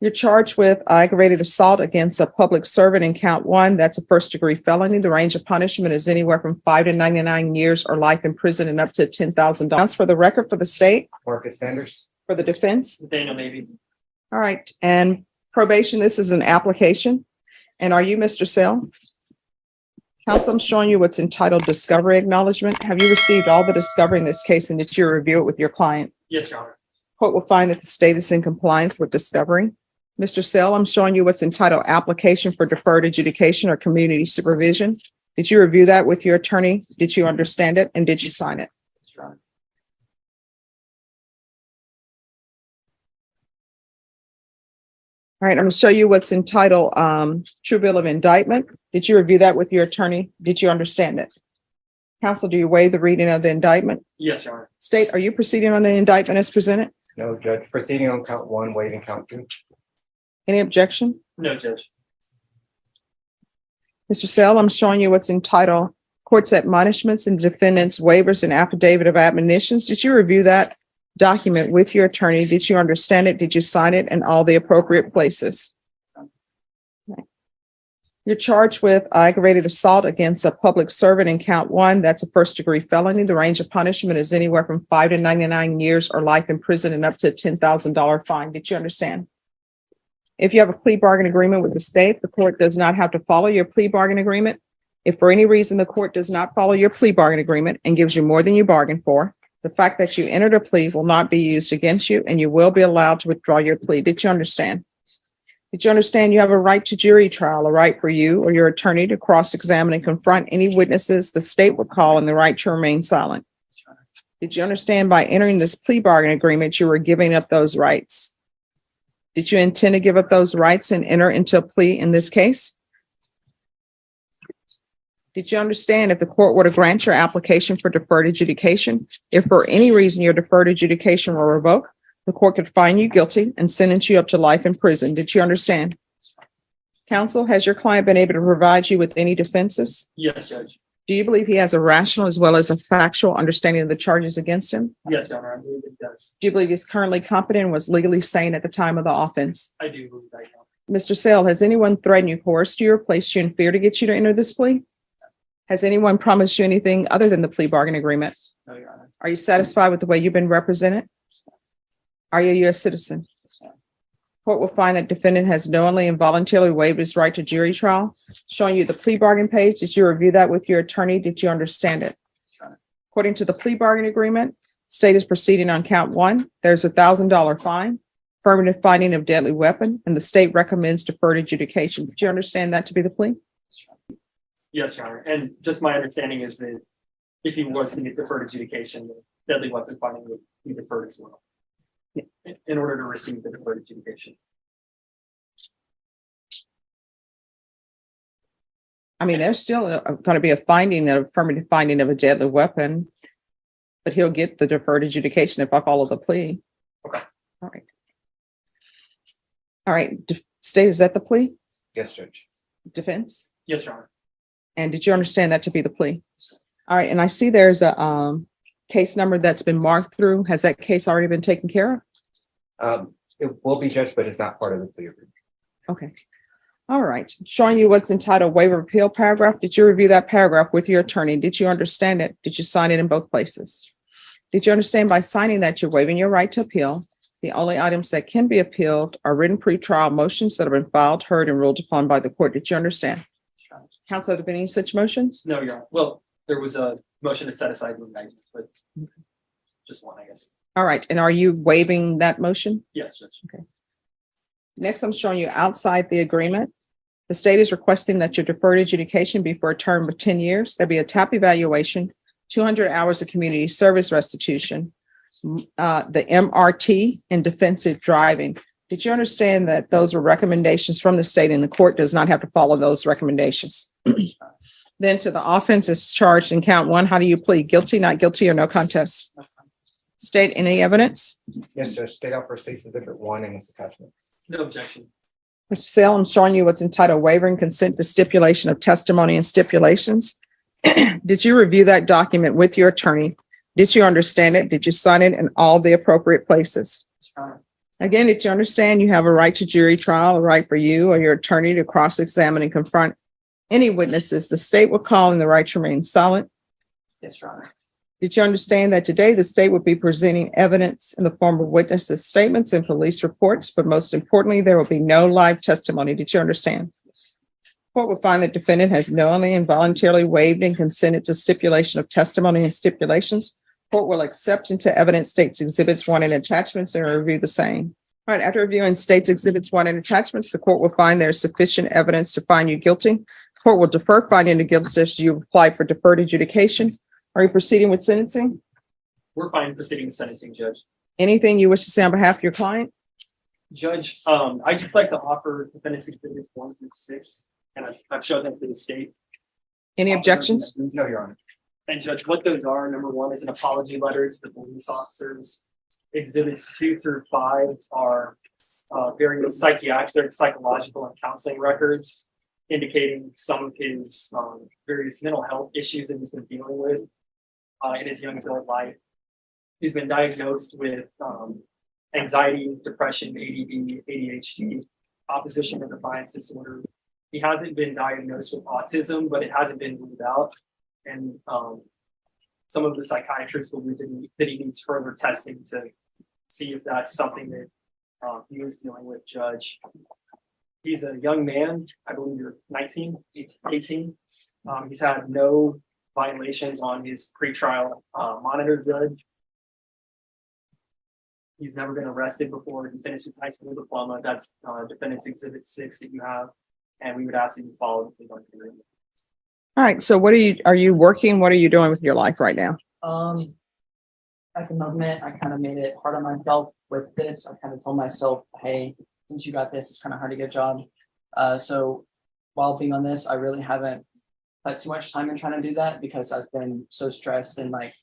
You're charged with aggravated assault against a public servant in count one. That's a first-degree felony. The range of punishment is anywhere from 5 to 99 years or life in prison and up to $10,000. For the record, for the state, Marcus Sanders. for the defense. Daniel Navy. All right. And probation, this is an application. And are you Mr. Sell? Counsel, I'm showing you what's entitled discovery acknowledgement. Have you received all the discovery in this case and did you review it with your client? Yes, Your Honor. Court will find that the state is in compliance with discovery. Mr. Sell, I'm showing you what's entitled application for deferred adjudication or community supervision. Did you review that with your attorney? Did you understand it? And did you sign it? Yes, Your Honor. All right, I'm going to show you what's entitled true bill of indictment. Did you review that with your attorney? Did you understand it? Counsel, do you waive the reading of the indictment? Yes, Your Honor. State, are you proceeding on the indictment as presented? No, Judge. Proceeding on count one, waiving count two. Any objection? No, Judge. Mr. Sell, I'm showing you what's entitled court's admonishments and defendants waivers and affidavit of admonitions. Did you review that document with your attorney? Did you understand it? Did you sign it in all the appropriate places? Okay. You're charged with aggravated assault against a public servant in count one. That's a first-degree felony. The range of punishment is anywhere from 5 to 99 years or life in prison and up to a $10,000 fine. Did you understand? If you have a plea bargain agreement with the state, the court does not have to follow your plea bargain agreement. If for any reason the court does not follow your plea bargain agreement and gives you more than you bargained for, the fact that you entered a plea will not be used against you and you will be allowed to withdraw your plea. Did you understand? Did you understand you have a right to jury trial, a right for you or your attorney to cross-examine and confront any witnesses the state would call and the right to remain silent? Did you understand by entering this plea bargain agreement, you were giving up those rights? Did you intend to give up those rights and enter into a plea in this case? Did you understand if the court were to grant your application for deferred adjudication, if for any reason your deferred adjudication were revoked, the court could find you guilty and sentence you up to life in prison? Did you understand? Counsel, has your client been able to provide you with any defenses? Yes, Judge. Do you believe he has a rational as well as a factual understanding of the charges against him? Yes, Your Honor. I believe it does. Do you believe he's currently competent and was legally sane at the time of the offense? I do believe that, Your Honor. Mr. Sale, has anyone threatened you, coerced you, or placed you in fear to get you to enter this plea? Has anyone promised you anything other than the plea bargain agreement? No, Your Honor. Are you satisfied with the way you've been represented? Are you a U.S. citizen? Court will find that defendant has knowingly and voluntarily waived his right to jury trial. Showing you the plea bargain page. Did you review that with your attorney? Did you understand it? According to the plea bargain agreement, state is proceeding on count one. There's $1,000 fine, affirmative finding of deadly weapon, and the state recommends deferred adjudication. Did you understand that to be the plea? Yes, Your Honor. And just my understanding is that if he was to get deferred adjudication, the deadly weapon finding would be deferred as well. In order to receive the deferred adjudication. I mean, there's still going to be a finding, an affirmative finding of a deadly weapon, but he'll get the deferred adjudication if I follow the plea. Okay. All right. All right. State, is that the plea? Yes, Judge. Defense? Yes, Your Honor. And did you understand that to be the plea? All right. And I see there's a case number that's been marked through. Has that case already been taken care of? It will be judged, but it's not part of the plea agreement. Okay. All right. Showing you what's entitled waiver of appeal paragraph. Did you review that paragraph with your attorney? Did you understand it? Did you sign it in both places? Did you understand by signing that you're waiving your right to appeal? The only items that can be appealed are written pretrial motions that have been filed, heard, and ruled upon by the court. Did you understand? Counsel, have there been any such motions? No, Your Honor. Well, there was a motion to set aside the indictment, but just one, I guess. All right. And are you waiving that motion? Yes, Judge. Okay. Next, I'm showing you outside the agreement. The state is requesting that your deferred adjudication be for a term of 10 years. There'll be a TAP evaluation, 200 hours of community service restitution, the MRT, and defensive driving. Did you understand that those were recommendations from the state and the court does not have to follow those recommendations? Then to the offense is charged in count one. How do you plead? Guilty, not guilty, or no contest? State, any evidence? Yes, Judge. State out for State's Exhibit 1 and its attachments. No objection. Mr. Sale, I'm showing you what's entitled waiver and consent to stipulation of testimony and stipulations. Did you review that document with your attorney? Did you understand it? Did you sign it in all the appropriate places? Again, did you understand you have a right to jury trial, a right for you or your attorney to cross-examine and confront any witnesses the state will call and the right to remain silent? Yes, Your Honor. Did you understand that today the state would be presenting evidence in the form of witnesses' statements and police reports, but most importantly, there will be no live testimony? Did you understand? Court will find that defendant has knowingly and voluntarily waived and consented to stipulation of testimony and stipulations. Court will accept into evidence states exhibits 1 and attachments and review the same. All right, after reviewing states exhibits 1 and attachments, the court will find there is sufficient evidence to find you guilty. Court will defer finding the guilt if you apply for deferred adjudication. Are you proceeding with sentencing? We're fine proceeding with sentencing, Judge. Anything you wish to say on behalf of your client? Judge, I'd just like to offer defendants exhibits 1 through 6, and I've showed them to the state. Any objections? No, Your Honor. And Judge, what those are, number 1 is an apology letter to the police officers. Exhibits 2 through 5 are various psychiatric, psychological, and counseling records indicating some of his various mental health issues that he's been dealing with in his young adult life. He's been diagnosed with anxiety, depression, ADD, ADHD, opposition and defiance disorder. He hasn't been diagnosed with autism, but it hasn't been ruled out. And some of the psychiatrists believe that he needs further testing to see if that's something that he was dealing with, Judge. He's a young man. I believe you're 19, 18. He's had no violations on his pretrial monitor, Judge. He's never been arrested before. He finished his high school diploma. That's defendant's exhibit 6 that you have. And we would ask that you follow the plea agreement. All right, so are you working? What are you doing with your life right now? At the moment, I kind of made it hard on myself with this. I kind of told myself, hey, since you got this, it's kind of hard to get a job. So while being on this, I really haven't put too much time in trying to do that because I've been so stressed and like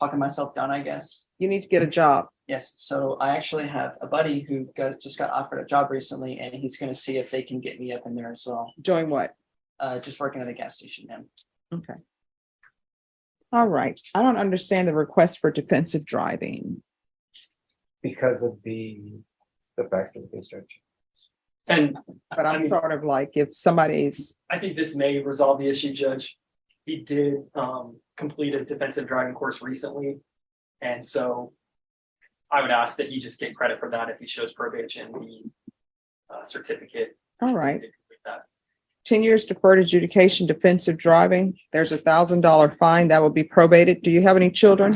talking myself down, I guess. You need to get a job. Yes. So I actually have a buddy who just got offered a job recently, and he's going to see if they can get me up in there as well. Doing what? Just working at a gas station now. Okay. All right. I don't understand the request for defensive driving. Because of the facts of this, Judge. And But I'm sort of like, if somebody's, I think this may resolve the issue, Judge. He did complete a defensive driving course recently. And so I would ask that he just get credit for that if he shows probation, the certificate. all right. That. 10 years deferred adjudication, defensive driving. There's $1,000 fine that will be probated. Do you have any children?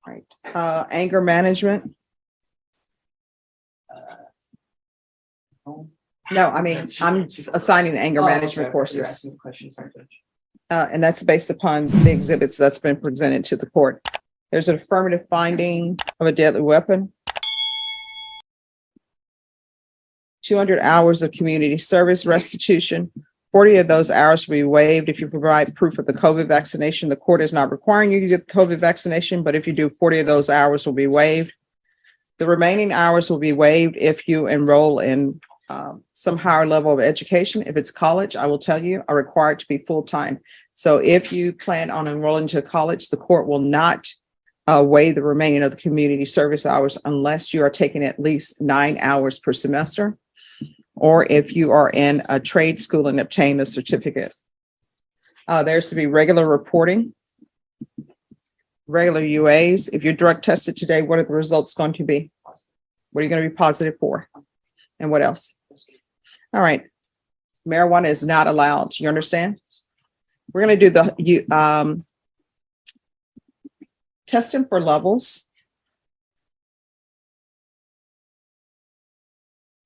Right. Anger management. No, I mean, I'm assigning anger management You're courses. asking questions, sorry, Judge. And that's based upon the exhibits that's been presented to the court. There's an affirmative finding of a deadly weapon. 200 hours of community service restitution. 40 of those hours will be waived if you provide proof of the COVID vaccination. The court is not requiring you to get the COVID vaccination, but if you do, 40 of those hours will be waived. The remaining hours will be waived if you enroll in some higher level of education. If it's college, I will tell you, are required to be full-time. So if you plan on enrolling to college, the court will not waive the remaining of the community service hours unless you are taking at least 9 hours per semester, or if you are in a trade school and obtain a certificate. There's to be regular reporting, regular UAs. If you're drug tested today, what are the results going to be? What are you going to be positive for? And what else? All right. Marijuana is not allowed. You understand? We're going to do the testing for levels.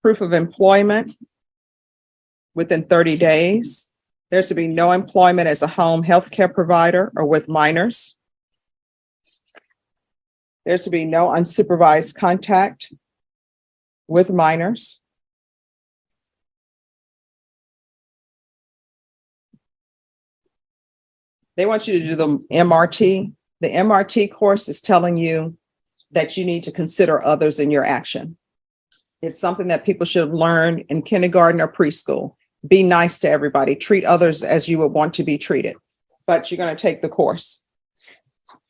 Proof of employment within 30 days. There's to be no employment as a home healthcare provider or with minors. There's to be no unsupervised contact with minors. They want you to do the MRT. The MRT course is telling you that you need to consider others in your action. It's something that people should learn in kindergarten or preschool. Be nice to everybody. Treat others as you would want to be treated. But you're going to take the course.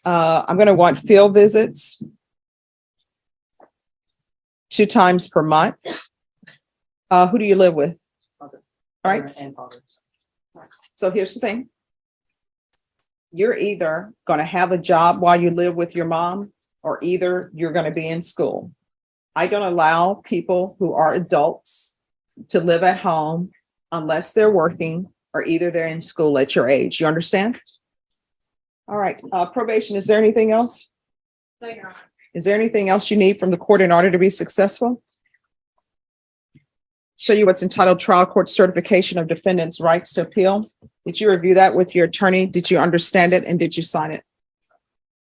I'm going to want field visits 2 times per month. Who do you live with? Father. All right. And father. So here's the thing. You're either going to have a job while you live with your mom, or either you're going to be in school. I don't allow people who are adults to live at home unless they're working or either they're in school at your age. You understand? All right. Probation, is there anything else? No, Your Honor. Is there anything else you need from the court in order to be successful? Show you what's entitled Trial Court Certification of Defendant's Rights to Appeal. Did you review that with your attorney? Did you understand it and did you sign it?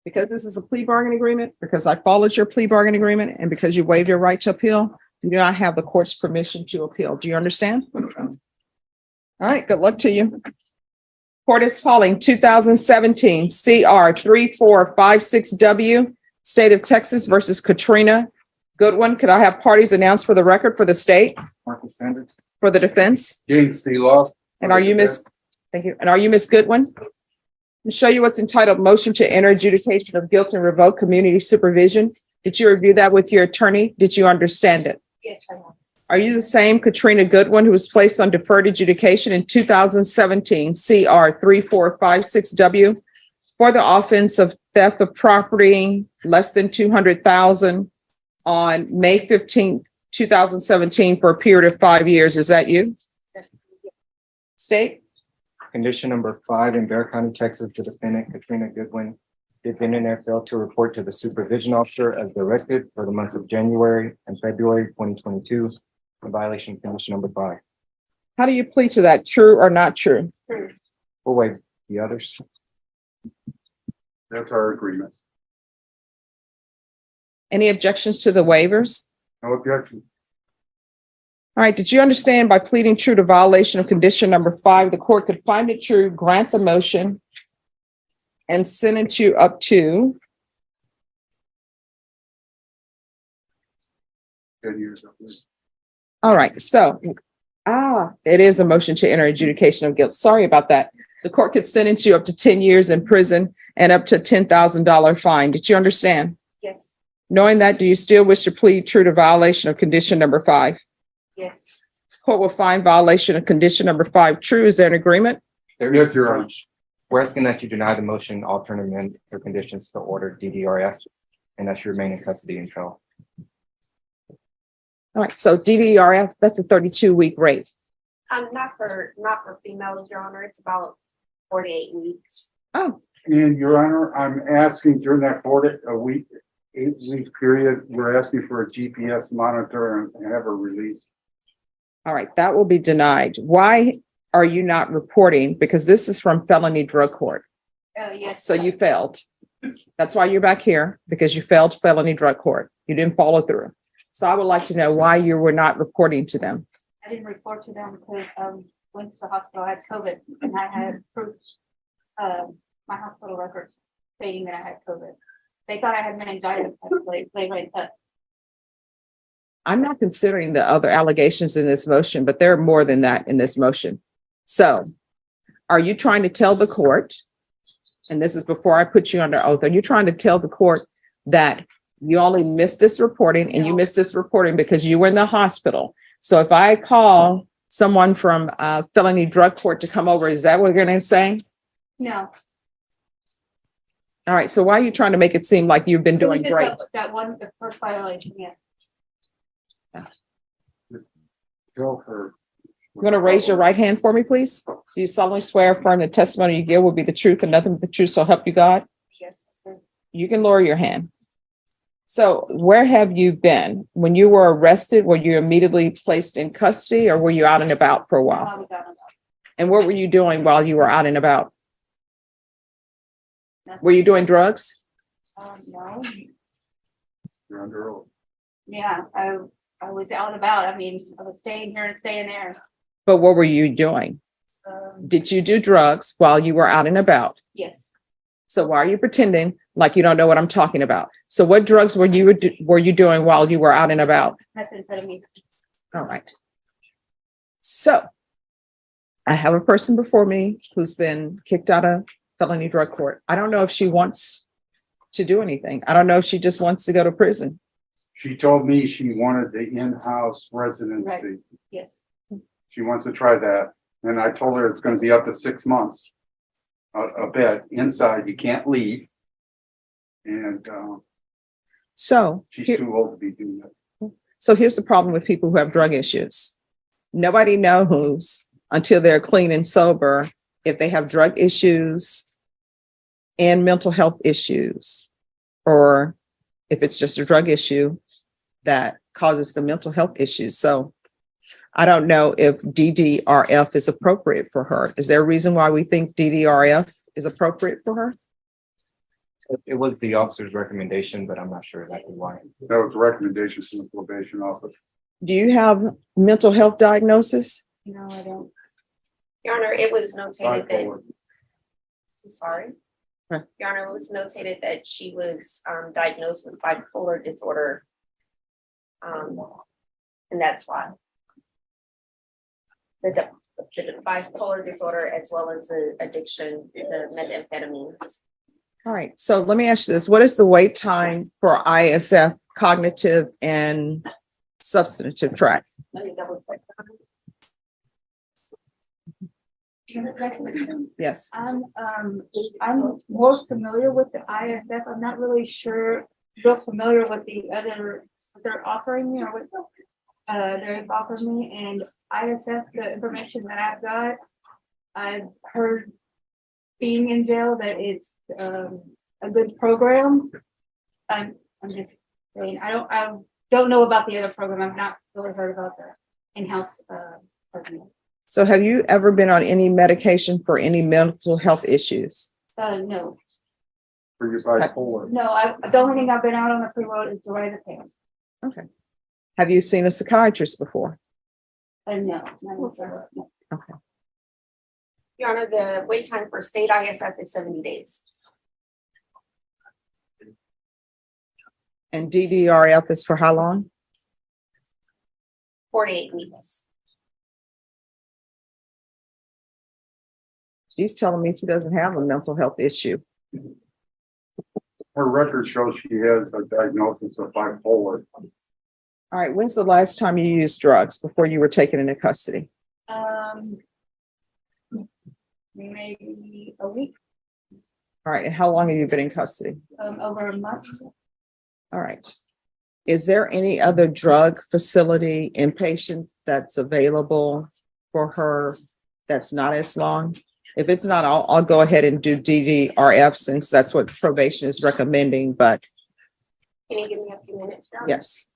Because this is a plea bargain agreement, because I followed your plea bargain agreement, and because you waived your right to appeal, you do not have the court's permission to appeal. Do you understand? All right, good luck to you. Court is calling 2017 CR 3456W, State of Texas versus Katrina Goodwin. Could I have parties announced for the record for the state, Marcus Sanders. for the defense? James C. Law. And are you Miss? Thank you. And are you Miss Goodwin? To show you what's entitled Motion to Enter Adjudication of Guilt and Revoke Community Supervision. Did you review that with your attorney? Did you understand it? Yes, I have. Are you the same Katrina Goodwin who was placed on deferred adjudication in 2017 CR 3456W for the offense of theft of property less than 200,000 on May 15th, 2017 for a period of 5 years? Is that you? State? Condition number 5 in Bear County, Texas, the defendant Katrina Goodwin did then and there fail to report to the supervision officer as directed for the months of January and February 2022 in violation of condition number 5. How do you plead to that? True or not true? True. We'll waive the others. That's our agreement. Any objections to the waivers? No objection. All right, did you understand by pleading true to violation of condition number 5, the court could find it true, grant the motion, and sentence you up to 10 years. all right, so it is a motion to enter adjudication of guilt. Sorry about that. The court could sentence you up to 10 years in prison and up to $10,000 fine. Did you understand? Yes, Knowing that, do you still wish to plead true to violation of condition number 5? yes, Court will find violation of condition number 5 true. Is there an agreement? There Yes, is- Your Honor. We're asking that you deny the motion, alternate amend your conditions to order DDRF, and that you remain in custody until. All right, so DDRF, that's a 32-week rate. not for females, Your Honor. It's about 48 weeks. Oh, And Your Honor, I'm asking during that 8-week period, we're asking for a GPS monitor and have a release. all right, that will be denied. Why are you not reporting? Because this is from felony drug court. Oh, yes. So you failed. That's why you're back here, because you failed felony drug court. You didn't follow through. So I would like to know why you were not reporting to them. I didn't report to them because went to the hospital. I had COVID and I had proof, my hospital records stating that I had COVID. They thought I had meningitis. They right test. I'm not considering the other allegations in this motion, but there are more than that in this motion. So are you trying to tell the court, and this is before I put you under oath, are you trying to tell the court that you only missed this reporting and you missed this reporting because you were in the hospital? So if I call someone from felony drug court to come over, is that what you're going to say? No. All right. So why are you trying to make it seem like you've been It was doing just great? That one, the first violation, yeah. Tell her. You want to raise your right hand for me, please? Do you solemnly swear or affirm the testimony you give will be the truth and nothing but the truth, so help you God? Yes. You can lower your hand. So where have you been? When you were arrested, were you immediately placed in custody or were you out and about for a while? I was out of And what were you doing while you were out and about? that. Were you doing drugs? No. You're under oath. Yeah, I was out and about. I mean, I was staying here and staying there. But what were you doing? Did you do drugs while you were out and about? Yes, So why are you pretending like you don't know what I'm talking about? So what drugs were you doing while you were out and about? methamphetamine. All right. So I have a person before me who's been kicked out of felony drug court. I don't know if she wants to do anything. I don't know if she just wants to go to prison. She told me she wanted the in-house residency. Yes. She wants to try that. And I told her it's gonna be up to 6 months. A bed inside, you can't leave. And, So, she's here- too old to be doing that. so here's the problem with people who have drug issues. Nobody knows until they're clean and sober if they have drug issues and mental health issues, or if it's just a drug issue that causes the mental health issues. So I don't know if DDRF is appropriate for her. Is there a reason why we think DDRF is appropriate for her? It was the officer's recommendation, but I'm not sure exactly why. That was a recommendation from the probation office. Do you have mental health diagnosis? No, I don't. Your Honor, it was notated that, Bipolar. I'm sorry. Huh. Your Honor, it was notated that she was diagnosed with bipolar disorder. And that's why. The bipolar disorder as well as the addiction, the methamphetamines. All right, so let me ask you this. What is the wait time for ISF cognitive and substantive track? Let me double check. Yes. I'm more familiar with the ISF. I'm not really real familiar with the other, what they're offering me or what they've offered me, and ISF, the information that I've got, I've heard being in jail that it's a good program. I'm just saying, I don't know about the other program. I've not really heard about the in-house program. So have you ever been on any medication for any mental health issues? No, For your bipolar. no, the only thing I've been out on the pre-road is the diazepam. Okay. Have you seen a psychiatrist before? No. Okay. Your Honor, the wait time for state ISF is 70 days. And DDRF is for how long? 48 weeks. She's telling me she doesn't have a mental health issue. Her record shows she has a diagnosis of bipolar. All right, when's the last time you used drugs before you were taken into custody? Maybe a week, All right, and how long have you been in custody? over a month. All right. Is there any other drug facility inpatient that's available for her that's not as long? If it's not, I'll go ahead and do DDRF since that's what probation is recommending, but Can you give me a few minutes? Your Honor? yes.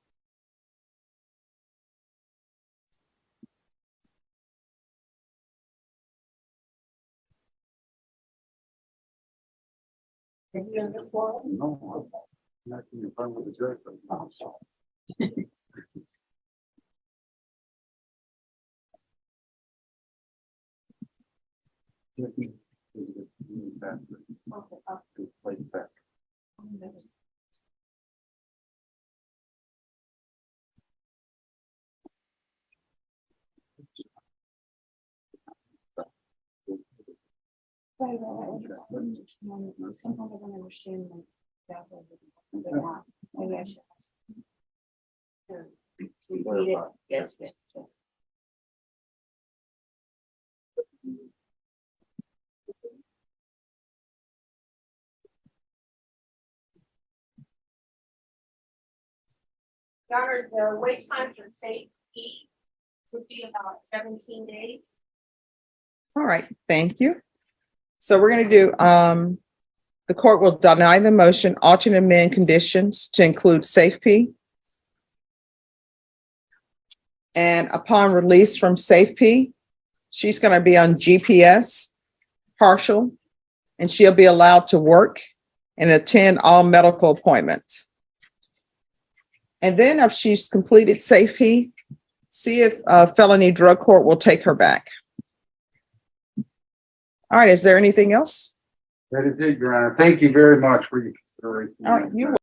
No, I'm not in front of the judge. Sometimes I don't understand like that. They're not. Maybe I should ask. Repeat it. Yes, yes, yes. Your Honor, the wait time for state E would be about 17 days. All right, thank you. So we're going to do, the court will deny the motion, alternate amend conditions to include safety. And upon release from safety, she's going to be on GPS, partial, and she'll be allowed to work and attend all medical appointments. And then if she's completed safety, see if felony drug court will take her back. All right, is there anything else? That is it, Your Honor. Thank you very much for your consideration. All right, you